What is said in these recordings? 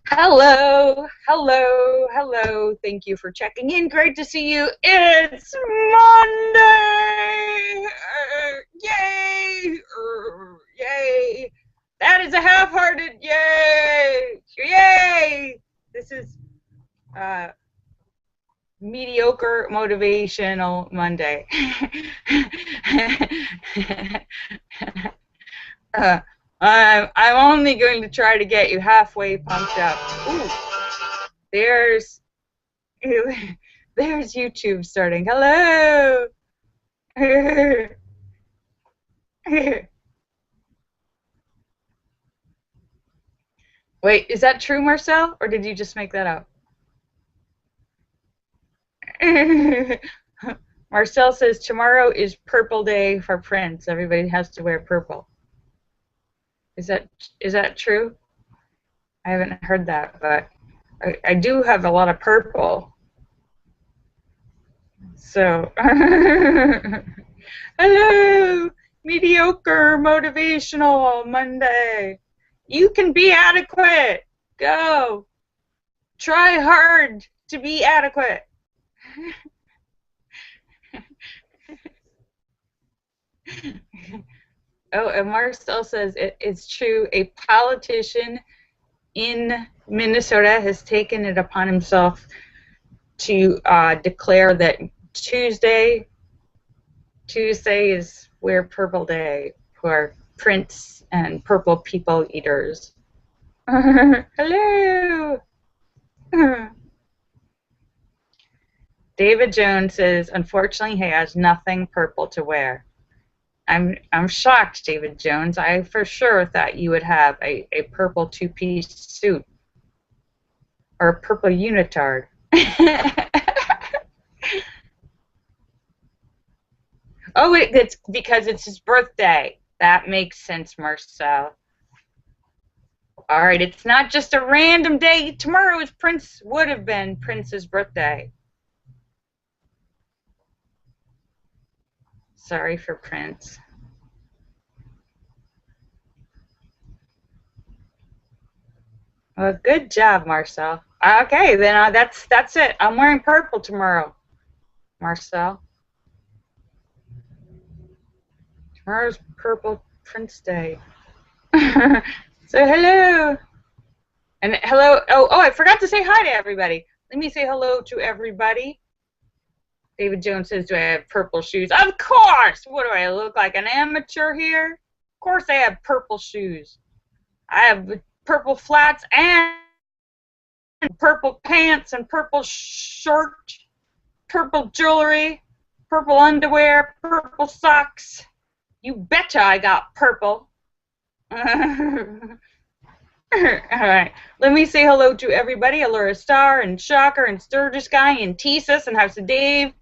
Hello, hello, hello. Thank you for checking in. Great to see you. It's Monday. Yay! Yay! That is a half-hearted yay! Yay! This is uh, mediocre motivational Monday. uh, I'm only going to try to get you halfway pumped up. Ooh, there's there's YouTube starting. Hello. Wait, is that true, Marcel, or did you just make that up? Marcel says tomorrow is Purple Day for Prince. Everybody has to wear purple. Is that true? I haven't heard that, but I do have a lot of purple. So, hello, mediocre motivational Monday. You can be adequate. Go. Try hard to be adequate. Oh, and Marcel says it's true. A politician in Minnesota has taken it upon himself to declare that Tuesday is Wear Purple Day for Prince and purple people eaters. Hello. David Jones says, unfortunately, he has nothing purple to wear. I'm shocked, David Jones. I for sure thought you would have a purple two-piece suit or a purple unitard. Oh, it's because it's his birthday. That makes sense, Marcel. All right, it's not just a random day. Tomorrow would have been Prince's birthday. Sorry for Prince. Well, good job, Marcel. Okay, then that's it. I'm wearing purple tomorrow, Marcel. Tomorrow's Purple Prince Day. So hello. And hello. Oh, I forgot to say hi to everybody. Let me say hello to everybody. David Jones says, do I have purple shoes? Of course! What do I look like, an amateur here? Of course I have purple shoes. I have purple flats and purple pants and purple shirt, purple jewelry, purple underwear, purple socks. You betcha I got purple. All right, let me say hello to everybody. Allura Star and Shocker and Sturgis Guy and Tesis and House of Dave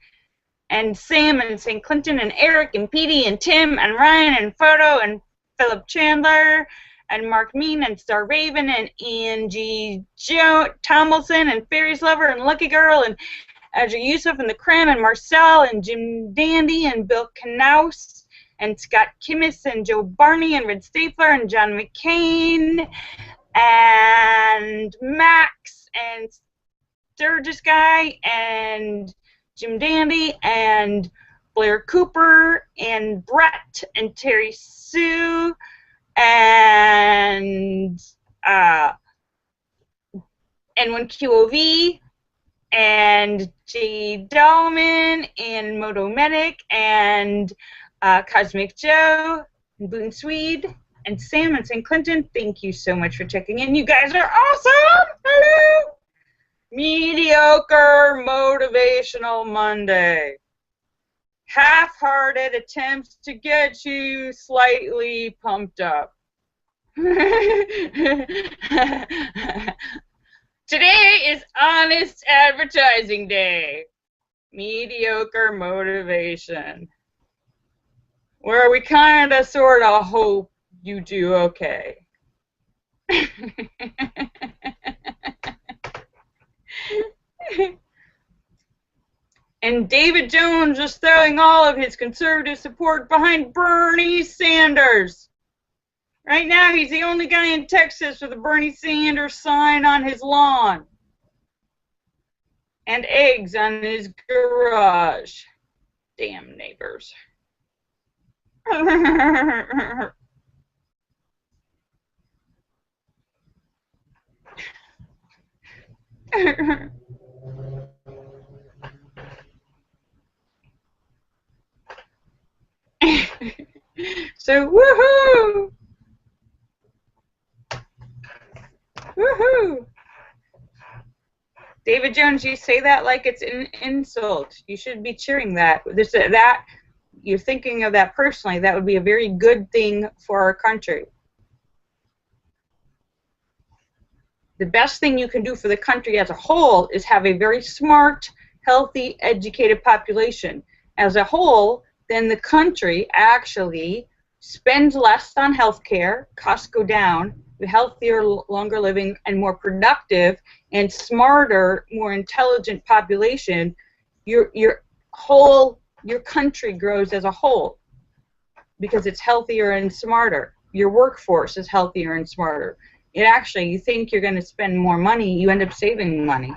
and Sam and St. Clinton and Eric and Petey and Tim and Ryan and Photo and Philip Chandler and Mark Mean and Star Raven and Angie Tomlinson and Fairies Lover and Lucky Girl and Adja Yusuf and the Creme and Marcel and Jim Dandy and Bill Knaus and Scott Kimmis and Joe Barney and Red Stapler and John McCain and Max and Sturgis Guy and Jim Dandy and Blair Cooper and Brett and Terry Sue and N1QOV and J. Dahlman and Moto Medic and Cosmic Joe and Boone Swede and Sam and St. Clinton. Thank you so much for checking in. You guys are awesome! Hello! Mediocre motivational Monday. Half-hearted attempts to get you slightly pumped up. Today is Honest Advertising Day. Mediocre motivation. Where we kind of sort of hope you do okay. And David Jones is throwing all of his conservative support behind Bernie Sanders. Right now, he's the only guy in Texas with a Bernie Sanders sign on his lawn and eggs on his garage. Damn neighbors. So, woohoo! Woohoo! David Jones, you say that like it's an insult. You should be cheering that. That you're thinking of that personally. That would be a very good thing for our country. The best thing you can do for the country as a whole is have a very smart, healthy, educated population. As a whole, then the country actually spends less on health care, costs go down, healthier, longer living, and more productive, and smarter, more intelligent population, your country grows as a whole because it's healthier and smarter. Your workforce is healthier and smarter. It actually, you think you're going to spend more money, you end up saving money.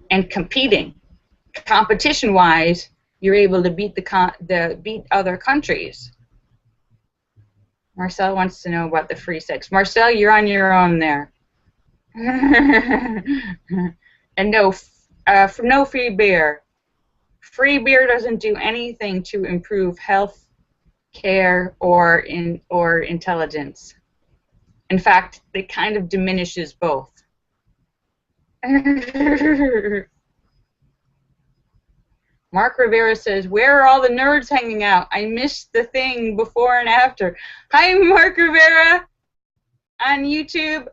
And competing, competition-wise, you're able to beat beat other countries. Marcel wants to know about the free sex. Marcel, you're on your own there. And no free beer. Free beer doesn't do anything to improve health care or intelligence. In fact, it kind of diminishes both. Mark Rivera says, where are all the nerds hanging out? I missed the thing before and after. Hi, Mark Rivera. On YouTube.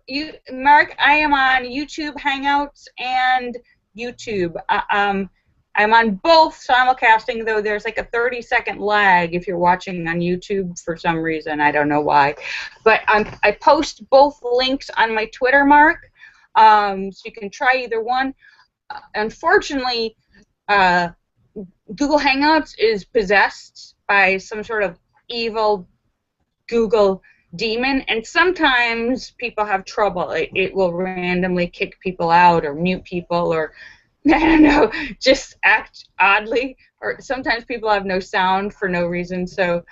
Mark, I am on YouTube Hangouts and YouTube. I'm on both simulcasting, though there's like a 30-second lag if you're watching on YouTube for some reason. I don't know why. But I post both links on my Twitter, Mark, so you can try either one. Unfortunately, Google Hangouts is possessed by some sort of evil Google demon, and sometimes people have trouble. It will randomly kick people out or mute people or I don't know, just act oddly, or sometimes people have no sound for no reason. So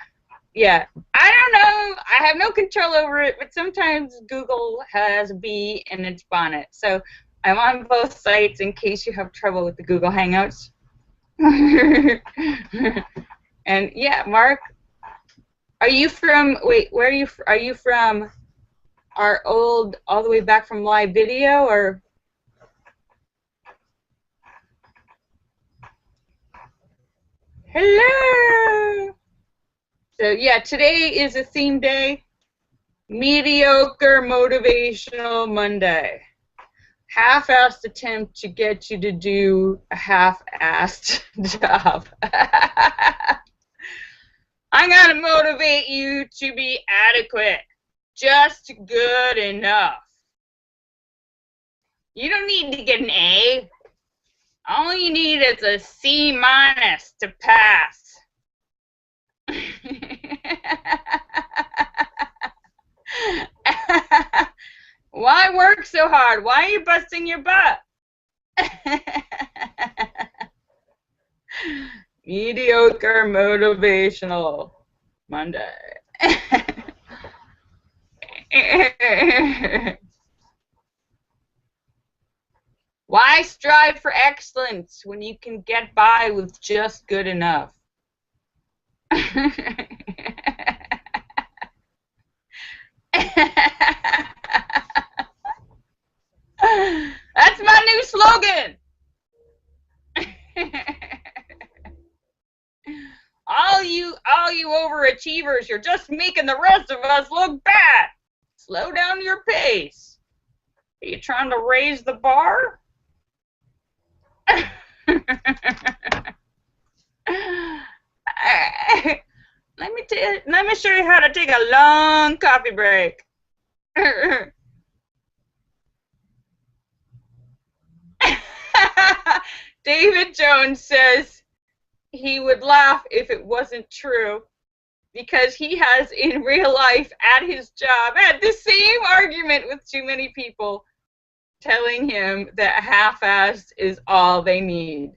yeah, I don't know, I have no control over it, but sometimes Google has a bee in its bonnet. So I'm on both sites in case you have trouble with the Google Hangouts. And yeah, Mark, are you from, wait, where are you from our old, all the way back from live video, or? Hello! So yeah, today is a theme day, mediocre motivational Monday. Half-assed attempt to get you to do a half-assed job. I'm gonna motivate you to be adequate, just good enough. You don't need to get an A. All you need is a C- to pass. Why work so hard? Why are you busting your butt? Mediocre motivational Monday. Why strive for excellence when you can get by with just good enough? That's my new slogan. all you overachievers, you're just making the rest of us look bad. Slow down your pace. Are you trying to raise the bar? Let me show you how to take a long coffee break. David Jones says he would laugh if it wasn't true, because he has in real life at his job had the same argument with too many people telling him that half-assed is all they need.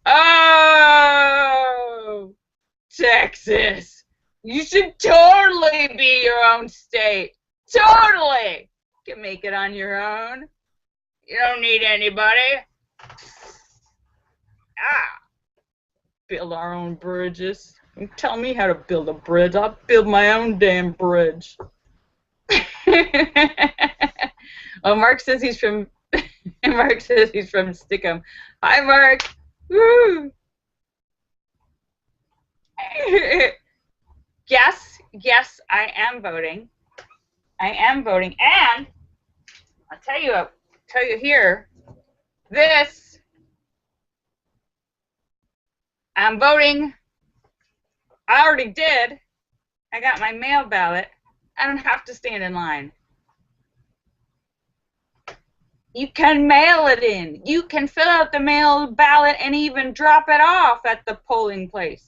Oh, Texas. You should totally be your own state. Totally. You can make it on your own. You don't need anybody. Build our own bridges. Don't tell me how to build a bridge. I'll build my own damn bridge. Oh, Mark says he's from Mark says he's from Stickham. Hi, Mark. Woo. Yes, I am voting. I am voting, and I'll tell you here. This, I'm voting. I already did. I got my mail ballot. I don't have to stand in line. You can mail it in. You can fill out the mail ballot and even drop it off at the polling place.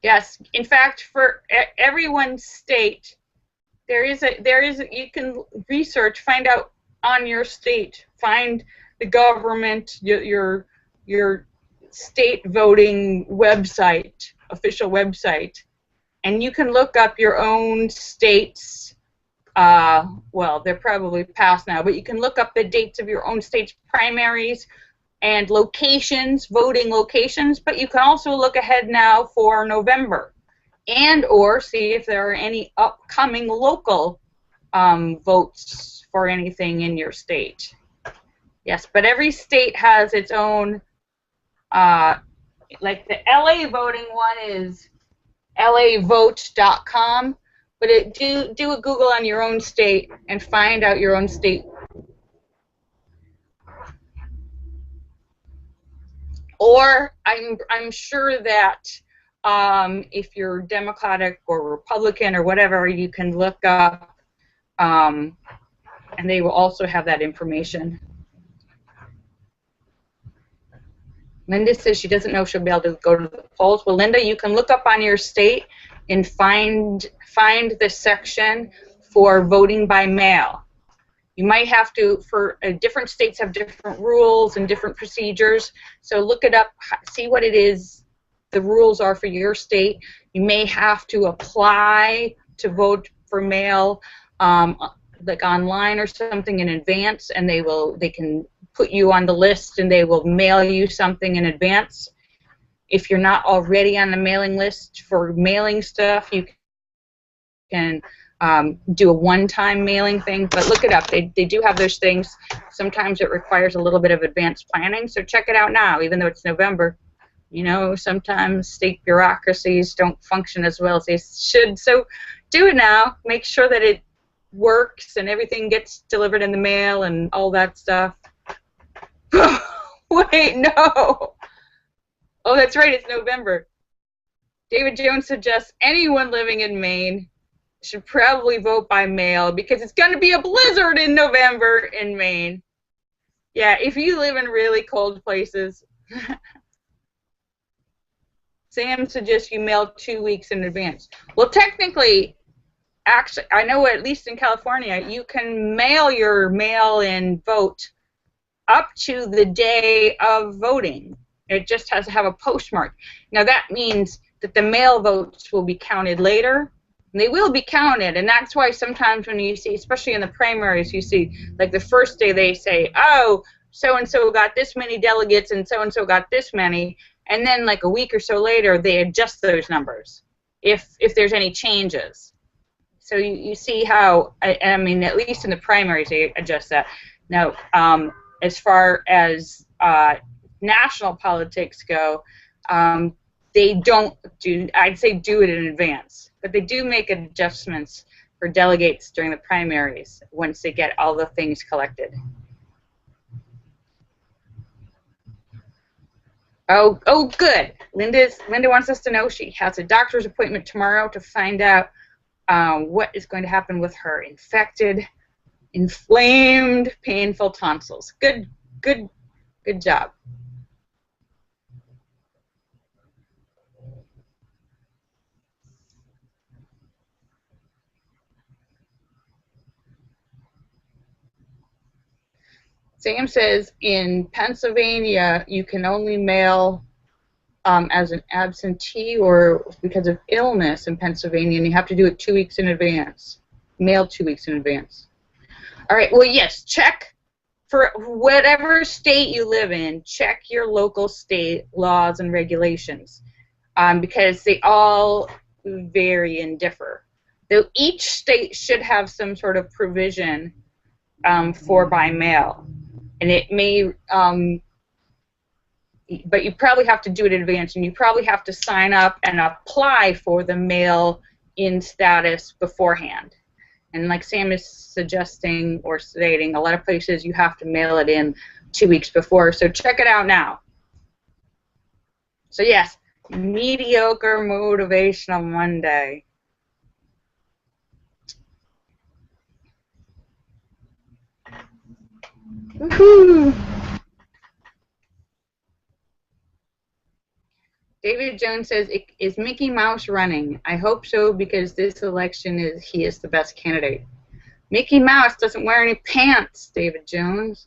Yes, in fact, for everyone's state, you can research, find out on your state, find the government, your state voting website, official website, and you can look up your own state's, well, they're probably past now, but you can look up the dates of your own state's primaries and locations, voting locations, but you can also look ahead now for November, and or see if there are any upcoming local votes for anything in your state. Yes, but every state has its own, like the LA voting one is lavote.com, but do a Google on your own state and find out your own state. Or I'm sure that if you're Democratic or Republican or whatever, you can look up, and they will also have that information. Linda says she doesn't know if she'll be able to go to the polls. Well, Linda, you can look up on your state and find the section for voting by mail. You might have to, for different states have different rules and different procedures, so look it up, see what it is, the rules are for your state. You may have to apply to vote for mail, like online or something in advance, and they can put you on the list and they will mail you something in advance. If you're not already on the mailing list for mailing stuff, you can do a one-time mailing thing, but look it up. They do have those things. Sometimes it requires a little bit of advanced planning, so check it out now, even though it's November. You know, sometimes state bureaucracies don't function as well as they should, so do it now. Make sure that it works and everything gets delivered in the mail and all that stuff. Wait, no. Oh, that's right, it's November. David Jones suggests anyone living in Maine should probably vote by mail because it's going to be a blizzard in November in Maine. Yeah, if you live in really cold places. Sam suggests you mail 2 weeks in advance. Well, technically, actually, I know at least in California, you can mail your mail-in vote up to the day of voting. It just has to have a postmark. Now, that means that the mail votes will be counted later. They will be counted, and that's why sometimes when you see, especially in the primaries, you see, like the first day they say, oh, so-and-so got this many delegates and so-and-so got this many, and then like a week or so later they adjust those numbers if there's any changes. So you see how, I mean, at least in the primaries they adjust that. Now, as far as national politics go, they don't do, I'd say do it in advance, but they do make adjustments for delegates during the primaries once they get all the things collected. Oh, good. Linda wants us to know she has a doctor's appointment tomorrow to find out what is going to happen with her infected, inflamed, painful tonsils. Good job. Sam says in Pennsylvania you can only mail as an absentee or because of illness in Pennsylvania, and you have to do it 2 weeks in advance. Mail 2 weeks in advance. All right, well, yes, check for whatever state you live in, check your local state laws and regulations because they all vary and differ. Though each state should have some sort of provision for by mail. And it may, but you probably have to do it in advance, and you probably have to sign up and apply for the mail-in status beforehand. And like Sam is suggesting or stating, a lot of places you have to mail it in 2 weeks before, so check it out now. So yes, mediocre motivational Monday. Woohoo! David Jones says, is Mickey Mouse running? I hope so, because this election he is the best candidate. Mickey Mouse doesn't wear any pants, David Jones.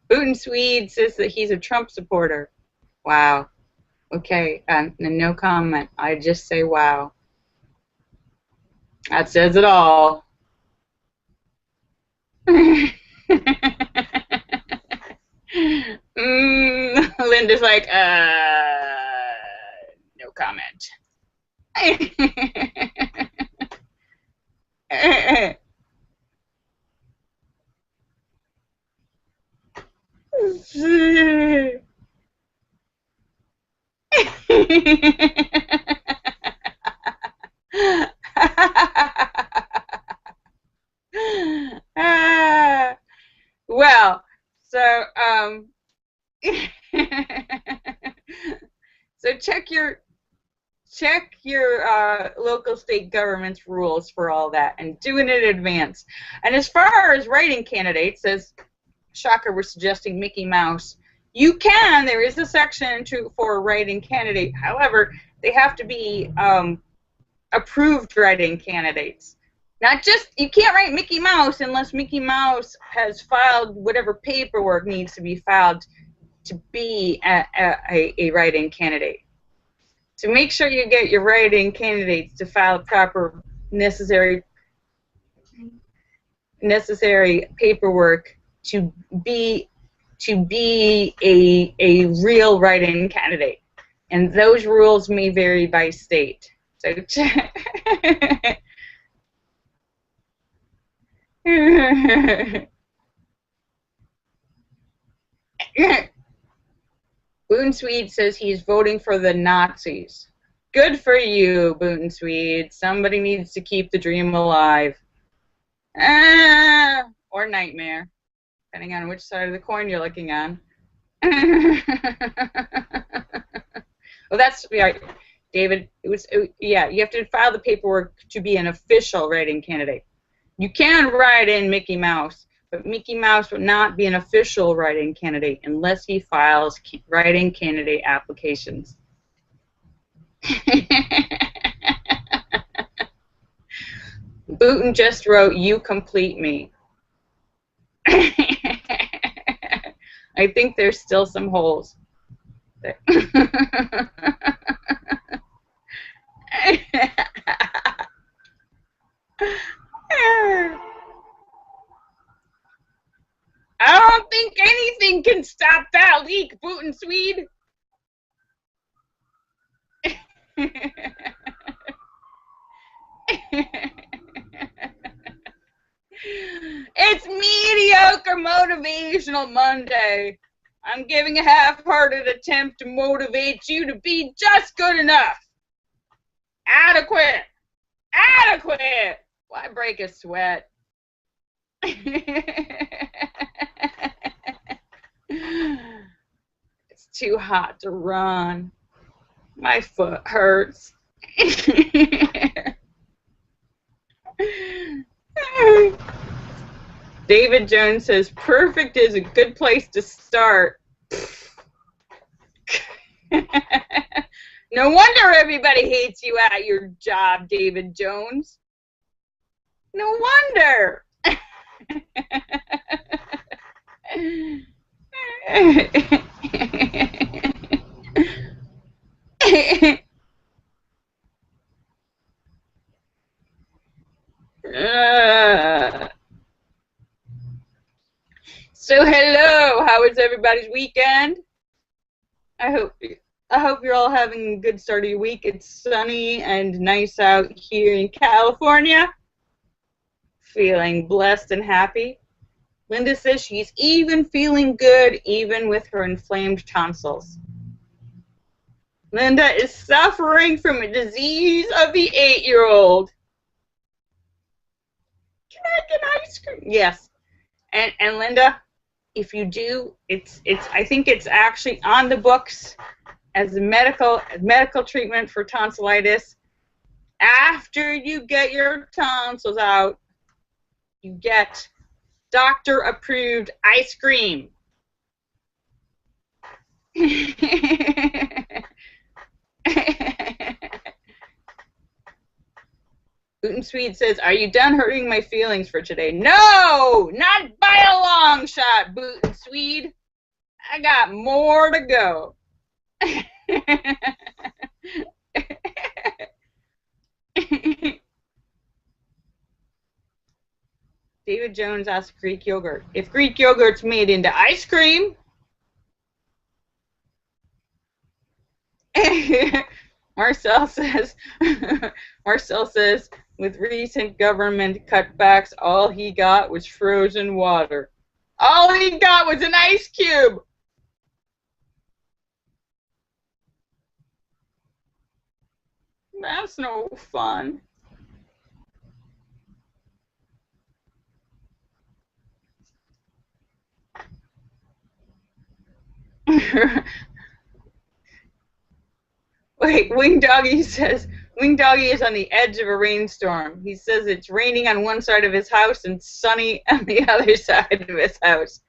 Putin Swede says that he's a Trump supporter. Wow. Okay, no comment. I just say wow. That says it all. Linda's like, no comment. Well, so so check your local state government's rules for all that, and do it in advance. And as far as writing candidates, as Shocker was suggesting Mickey Mouse, you can. There is a section for writing candidate. However, they have to be approved writing candidates. Not just, you can't write Mickey Mouse unless Mickey Mouse has filed whatever paperwork needs to be filed to be a write-in candidate. So make sure you get your write-in candidates to file proper necessary paperwork to be a real write-in candidate. And those rules may vary by state. So Boone Swede says he's voting for the Nazis. Good for you, Boone Swede. Somebody needs to keep the dream alive. Or nightmare, depending on which side of the coin you're looking on. Well, that's right, David. Yeah, you have to file the paperwork to be an official write-in candidate. You can write in Mickey Mouse, but Mickey Mouse would not be an official write-in candidate unless he files write-in candidate applications. Booten just wrote, "You complete me." I think there's still some holes there. I don't think anything can stop that leak, Booten Swede. It's mediocre motivational Monday. I'm giving a half-hearted attempt to motivate you to be just good enough. Adequate. Adequate. 'Why break a sweat? It's too hot to run. My foot hurts. David Jones says, perfect is a good place to start. No wonder everybody hates you at your job, David Jones. No wonder. So hello, how was everybody's weekend? I hope you're all having a good start of your week. It's sunny and nice out here in California. Feeling blessed and happy. Linda says she's even feeling good even with her inflamed tonsils. Linda is suffering from a disease of the 8-year-old. Can I get ice cream? Yes. And Linda, if you do, I think it's actually on the books as a medical treatment for tonsillitis. After you get your tonsils out, you get doctor-approved ice cream. Boot and Swede says, are you done hurting my feelings for today? No, not by a long shot, Boot and Swede. I got more to go. David Jones asked Greek yogurt. If Greek yogurt's made into ice cream, Marcel says, with recent government cutbacks, all he got was frozen water. All he got was an ice cube. That's no fun. Wait, Wing Doggy says, Wing Doggy is on the edge of a rainstorm. He says it's raining on one side of his house and sunny on the other side of his house.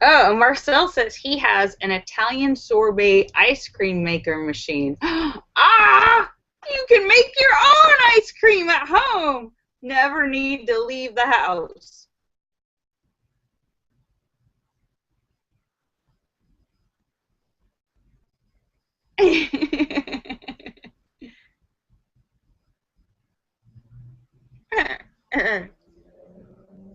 Oh, Marcel says he has an Italian sorbet ice cream maker machine. Ah! You can make your own ice cream at home. Never need to leave the house.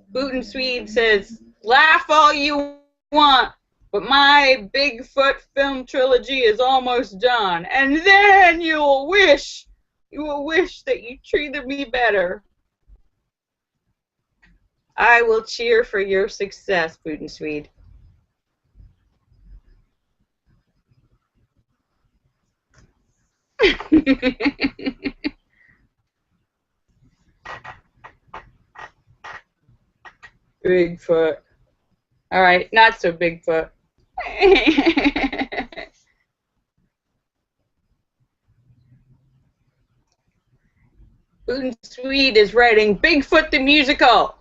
Boot and Swede says, laugh all you want, but my Bigfoot film trilogy is almost done, and then you will wish that you treated me better. I will cheer for your success, Boot and Swede. Bigfoot. All right, not so Bigfoot. Boot and Swede is writing Bigfoot the Musical.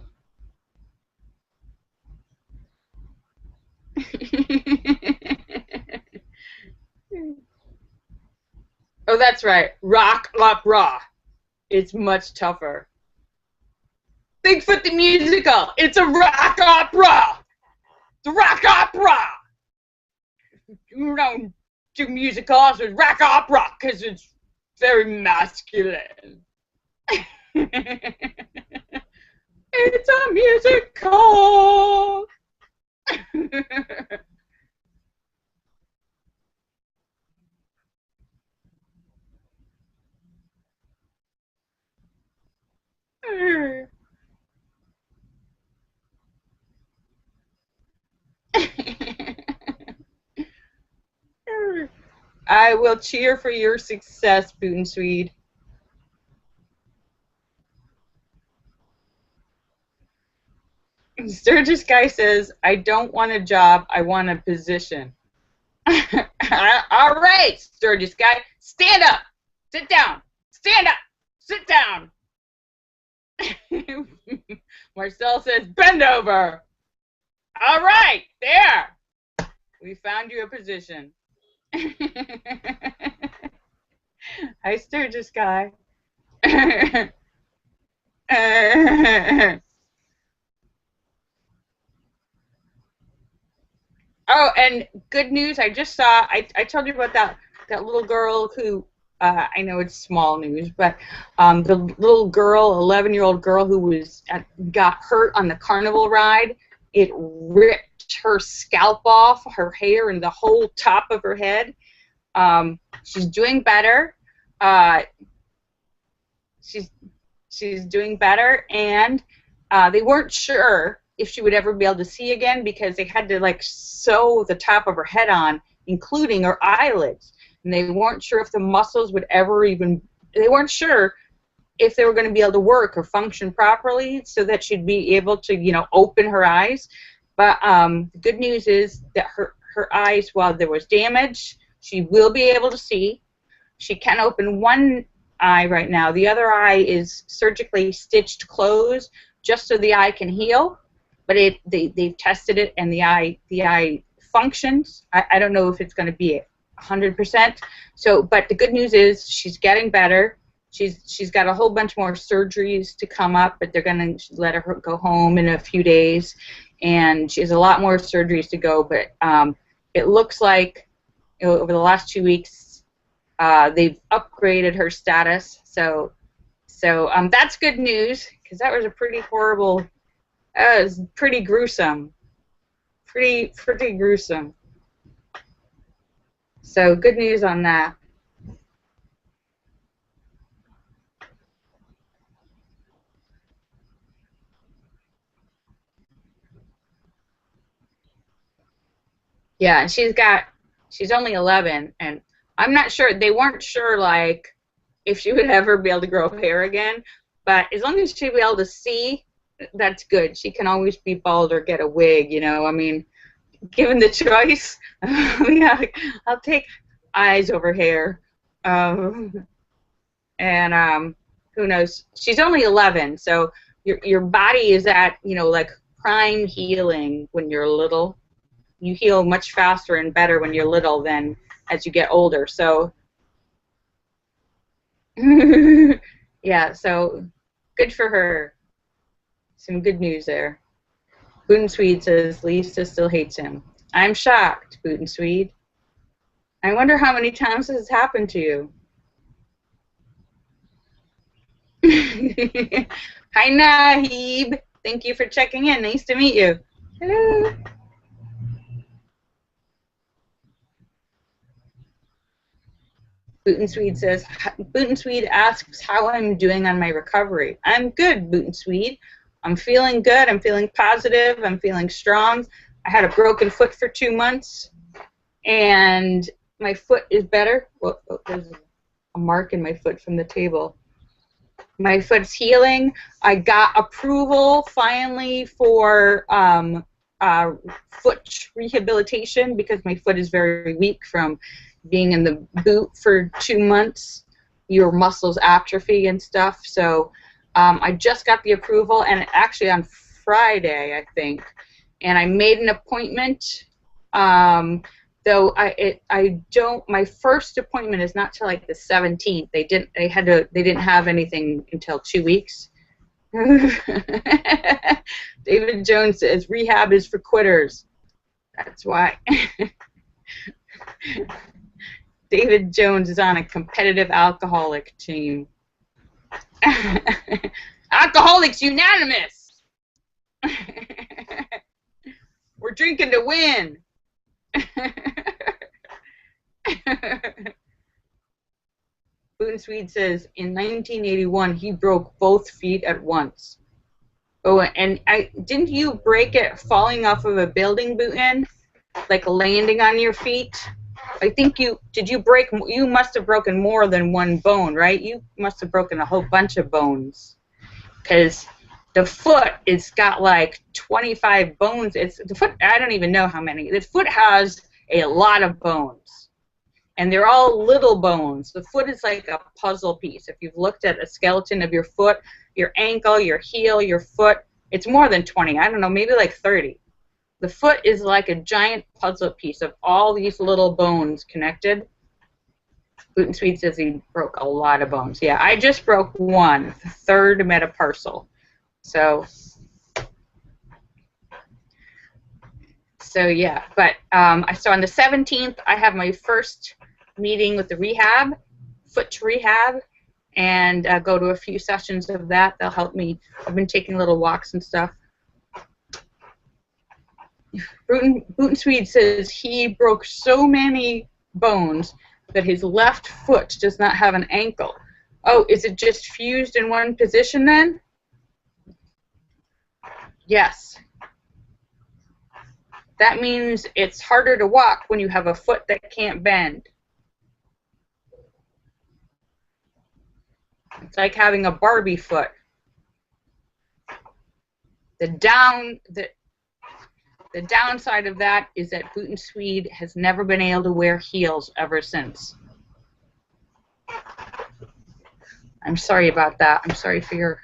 Oh, that's right. Rock opera. It's much tougher. Bigfoot the Musical. It's a rock opera. The rock opera. You don't do musicals with rock opera because it's very masculine. It's a musical. I will cheer for your success, Boot Swede. Sturgis Guy says, I don't want a job, I want a position. All right, Sturgis Guy, stand up, sit down, stand up, sit down. Marcel says, bend over. All right, there. We found you a position. Hi, Sturgis Guy. Oh, and good news, I just saw, I told you about that little girl who, I know it's small news, but the little girl, 11-year-old girl who got hurt on the carnival ride, it ripped her scalp off, her hair, and the whole top of her head. She's doing better. She's doing better, and they weren't sure if she would ever be able to see again because they had to like sew the top of her head on, including her eyelids, and they weren't sure if the muscles would ever they weren't sure if they were going to be able to work or function properly so that she'd be able to, you know, open her eyes. But the good news is that her eyes, while there was damage, she will be able to see. She can open one eye right now. The other eye is surgically stitched closed just so the eye can heal. But they've tested it, and the eye functions. I don't know if it's going to be 100%. So, but the good news is she's getting better. She's got a whole bunch more surgeries to come up, but they're going to let her go home in a few days, and she has a lot more surgeries to go. But it looks like, you know, over the last 2 weeks, they've upgraded her status. So that's good news, because that was a pretty horrible. It was pretty gruesome. Pretty gruesome. So good news on that. Yeah, and she's only 11, and I'm not sure, they weren't sure like if she would ever be able to grow hair again, but as long as she'd be able to see, that's good. She can always be bald or get a wig, you know. I mean, given the choice, yeah, I'll take eyes over hair. And who knows? She's only 11, so your body is at, you know, like prime healing when you're little. You heal much faster and better when you're little than as you get older. So, yeah, so good for her. Some good news there. Boot Swede says Lisa still hates him. I'm shocked, Boot Swede. I wonder how many times this has happened to you. Hi, Nahib. Thank you for checking in. Nice to meet you. Hello. Boot Swede says, Boot Swede asks how I'm doing on my recovery. I'm good, Boot Swede. I'm feeling good. I'm feeling positive. I'm feeling strong. I had a broken foot for 2 months, and my foot is better. Well, there's a mark in my foot from the table. My foot's healing. I got approval finally for foot rehabilitation because my foot is very weak from being in the boot for 2 months. Your muscles atrophy and stuff. So I just got the approval, and actually on Friday, I think, and I made an appointment. Though I don't. My first appointment is not till like the 17th. They didn't have anything until 2 weeks. David Jones says rehab is for quitters. That's why. David Jones is on a competitive alcoholic team. Alcoholics Unanimous. We're drinking to win. Boot Swede says in 1981 he broke both feet at once. Oh, and didn't you break it falling off of a building, Bootin? Like landing on your feet? I think you must have broken more than one bone, right? You must have broken a whole bunch of bones. Because the foot, it's got like 25 bones. The foot, I don't even know how many. The foot has a lot of bones. And they're all little bones. The foot is like a puzzle piece. If you've looked at a skeleton of your foot, your ankle, your heel, your foot, it's more than 20. I don't know, maybe like 30. The foot is like a giant puzzle piece of all these little bones connected. Boot and Sweet says he broke a lot of bones. Yeah, I just broke one, the third metatarsal. So yeah, but so on the 17th, I have my first meeting with the rehab, foot rehab, and go to a few sessions of that. They'll help me. I've been taking little walks and stuff. Boot and Sweet says he broke so many bones that his left foot does not have an ankle. Oh, is it just fused in one position then? Yes. That means it's harder to walk when you have a foot that can't bend. It's like having a Barbie foot. The downside of that is that Boot and Sweet has never been able to wear heels ever since. I'm sorry about that. I'm sorry for your...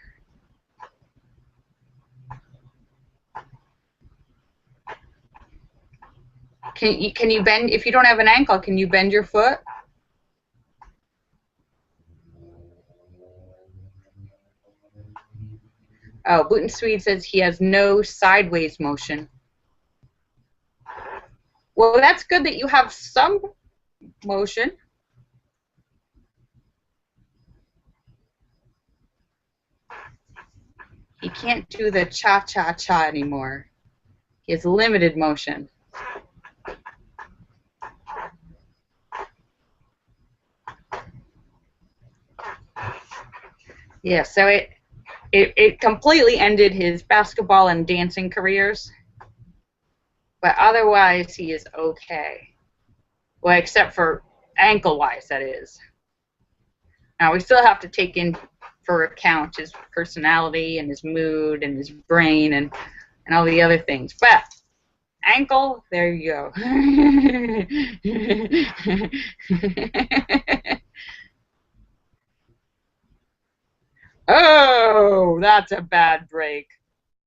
Can you bend, if you don't have an ankle, can you bend your foot? Oh, Boot and Sweet says he has no sideways motion. Well, that's good that you have some motion. He can't do the cha-cha-cha anymore. He has limited motion. Yeah, so it completely ended his basketball and dancing careers. But otherwise, he is okay. Well, except for ankle-wise, that is. Now, we still have to take in for account his personality and his mood and his brain and all the other things. But ankle, there you go. Oh, that's a bad break.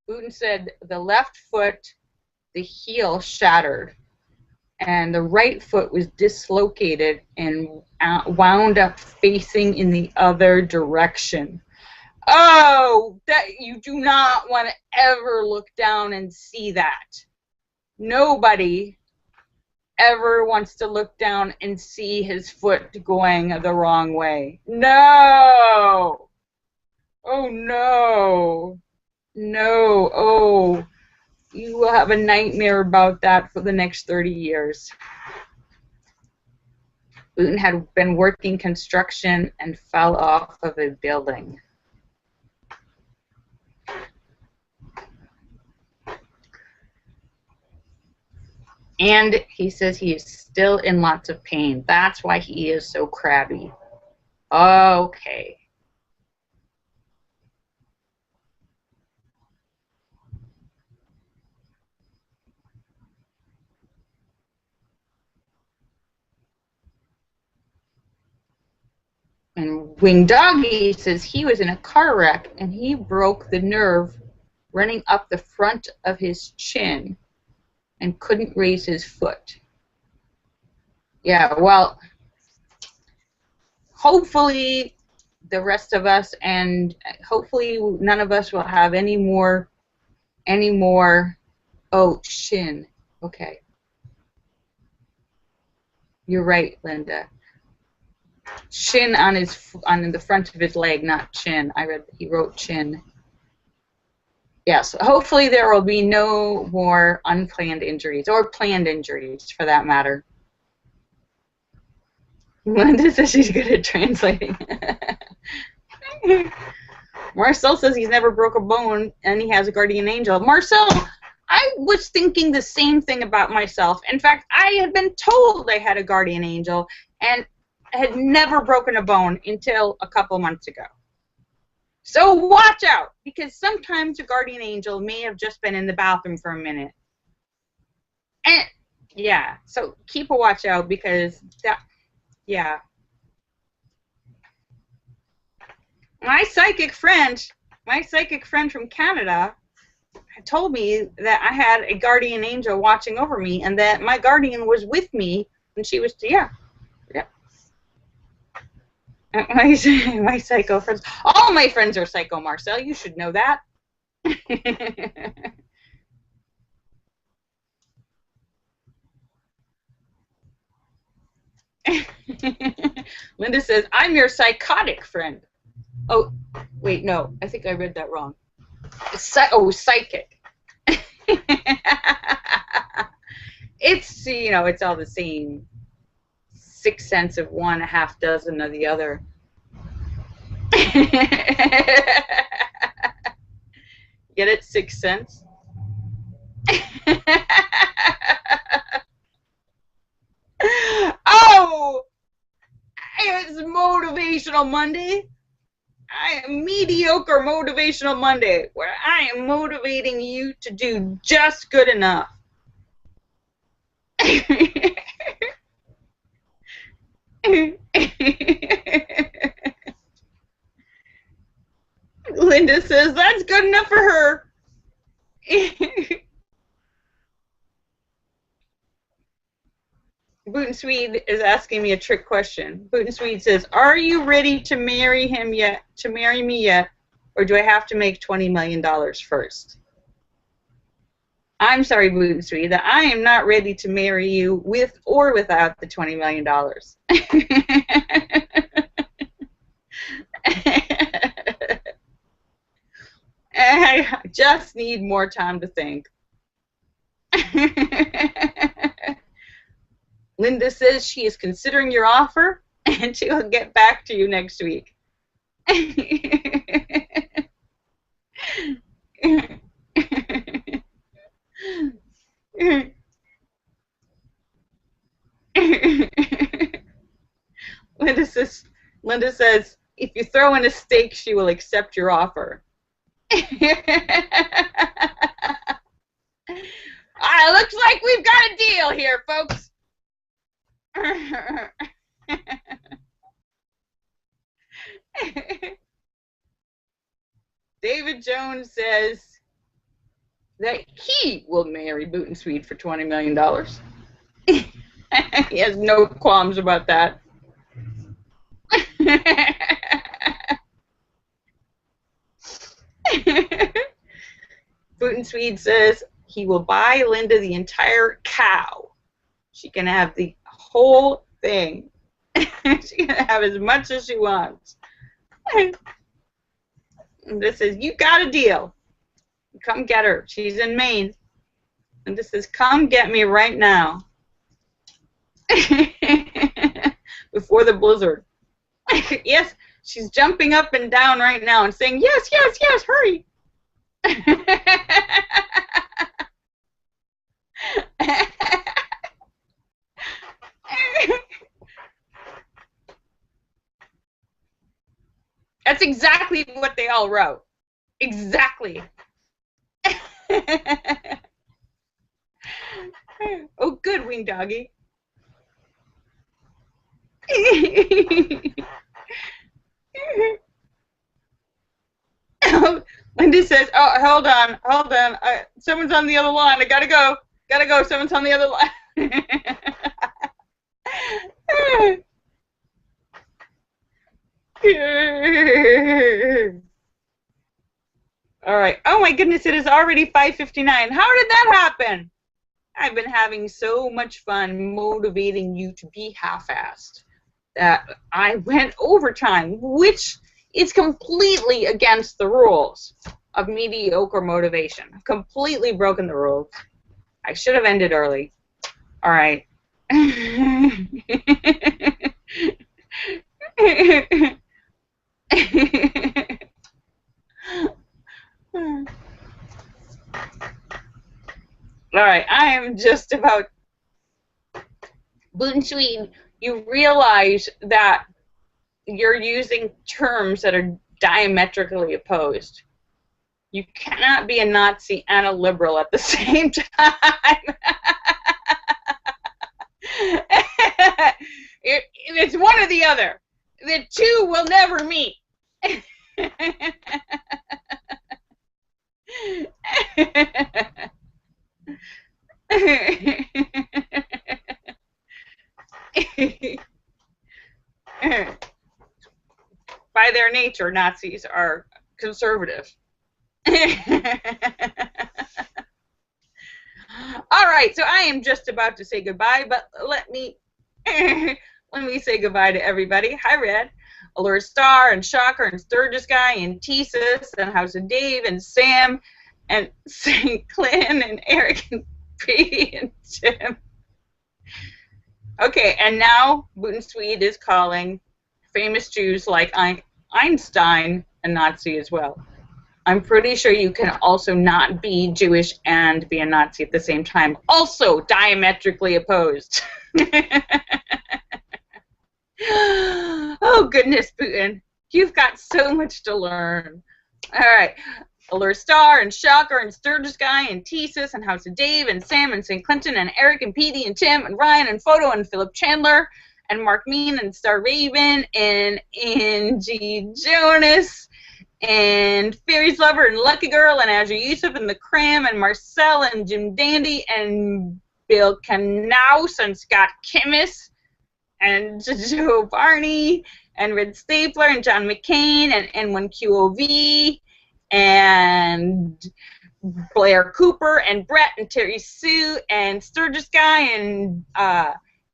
Booten said the left foot, the heel shattered, and the right foot was dislocated and wound up facing in the other direction. Oh, that you do not want to ever look down and see that. Nobody ever wants to look down and see his foot going the wrong way. No! Oh, no. No. Oh, you will have a nightmare about that for the next 30 years. Booten had been working construction and fell off of a building. And he says he is still in lots of pain. That's why he is so crabby. Okay. And Wing Doggy says he was in a car wreck and he broke the nerve running up the front of his chin and couldn't raise his foot. Yeah, well, hopefully the rest of us, and hopefully none of us will have any more, oh, shin. Okay. You're right, Linda. Shin on the front of his leg, not chin. He wrote chin. Yes, hopefully there will be no more unplanned injuries, or planned injuries for that matter. Linda says she's good at translating. Marcel says he's never broke a bone and he has a guardian angel. Marcel, I was thinking the same thing about myself. In fact, I had been told I had a guardian angel and had never broken a bone until a couple months ago. So watch out, because sometimes a guardian angel may have just been in the bathroom for a minute. And yeah, so keep a watch out, because that, yeah. My psychic friend from Canada told me that I had a guardian angel watching over me, and that my guardian was with me when she was, yeah. My psycho friends. All my friends are psycho, Marcel. You should know that. Linda says, I'm your psychotic friend. Oh, wait, no. I think I read that wrong. Psychic. It's, you know, it's all the same. 6 cents of one, a half dozen of the other. Get it? 6 cents? Oh! It's Motivational Monday. I am Mediocre Motivational Monday, where I am motivating you to do just good enough. Linda says, that's good enough for her. Booten Swede is asking me a trick question. Booten Swede says, are you ready to marry him yet, to marry me yet, or do I have to make $20 million first? I'm sorry, Booten Swede, that I am not ready to marry you with or without the $20 million. I just need more time to think. Linda says she is considering your offer, and she will get back to you next week. Linda says, if you throw in a steak, she will accept your offer. Looks like we've got a deal here, folks. David Jones says that he will marry Booten Swede for $20 million. He has no qualms about that. Booten Swede says he will buy Linda the entire cow. She can have the whole thing. She can have as much as she wants. And this says, you got a deal. Come get her. She's in Maine. And this says, come get me right now. Before the blizzard. Yes, she's jumping up and down right now and saying, yes, yes, yes, hurry. That's exactly what they all wrote. Exactly. Oh, good, Wing Doggy. Linda says, oh, hold on. Someone's on the other line. I gotta go. Someone's on the other line. All right. Oh my goodness, it is already 5:59. How did that happen? I've been having so much fun motivating you to be half-assed that I went overtime, which is completely against the rules of mediocre motivation. I've completely broken the rules. I should have ended early. All right. All right, I am just about Boot and Sweet. You realize that you're using terms that are diametrically opposed. You cannot be a Nazi and a liberal at the same time. It's one or the other. The two will never meet. By their nature, Nazis are conservative. All right, so I am just about to say goodbye, but let me say goodbye to everybody. Hi, Red, Allure Star, and Shocker, and Sturgis Guy, and Thesis, and House of Dave, and Sam, and St. Clyn, and Eric, and P, and Tim. Okay, and now Boot and Sweet is calling famous Jews like Einstein a Nazi as well. I'm pretty sure you can also not be Jewish and be a Nazi at the same time. Also diametrically opposed. Oh, goodness, Putin. You've got so much to learn. All right. Allure Star and Shocker and Sturgis Guy and Thesis and House of Dave and Sam and St. Clinton and Eric and Petey and Tim and Ryan and Photo and Philip Chandler and Mark Mean and Star Raven and Angie Jonas and Fairies Lover and Lucky Girl and Azure Yusuf and The Cram and Marcel and Jim Dandy and Bill Knaus and Scott Kimmis and Joe Barney and Red Stapler and John McCain and N1QOV and Blair Cooper and Brett and Terry Sue and Sturgis Guy and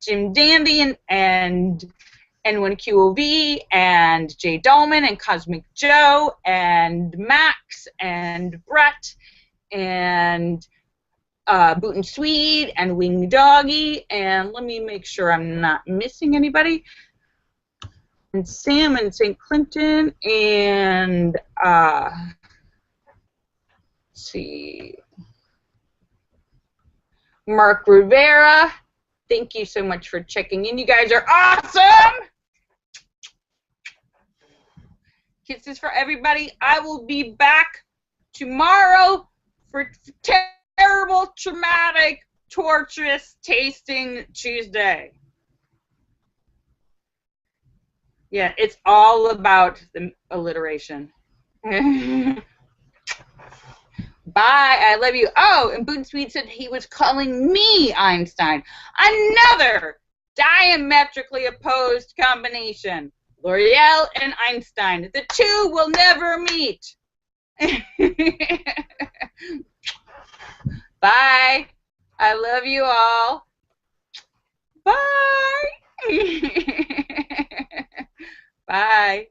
Jim Dandy and N1QOV and Jay Dolman and Cosmic Joe and Max and Brett and Boot and Sweet and Wing Doggy, and let me make sure I'm not missing anybody. And Sam and St. Clinton and let's see, Mark Rivera. Thank you so much for checking in. You guys are awesome. Kisses for everybody. I will be back tomorrow for terrible, traumatic, torturous tasting Tuesday. Yeah, it's all about the alliteration. Bye. I love you. Oh, and Boot and Sweet said he was calling me Einstein. Another diametrically opposed combination. Lorielle and Einstein. The two will never meet. Bye. I love you all. Bye. Bye.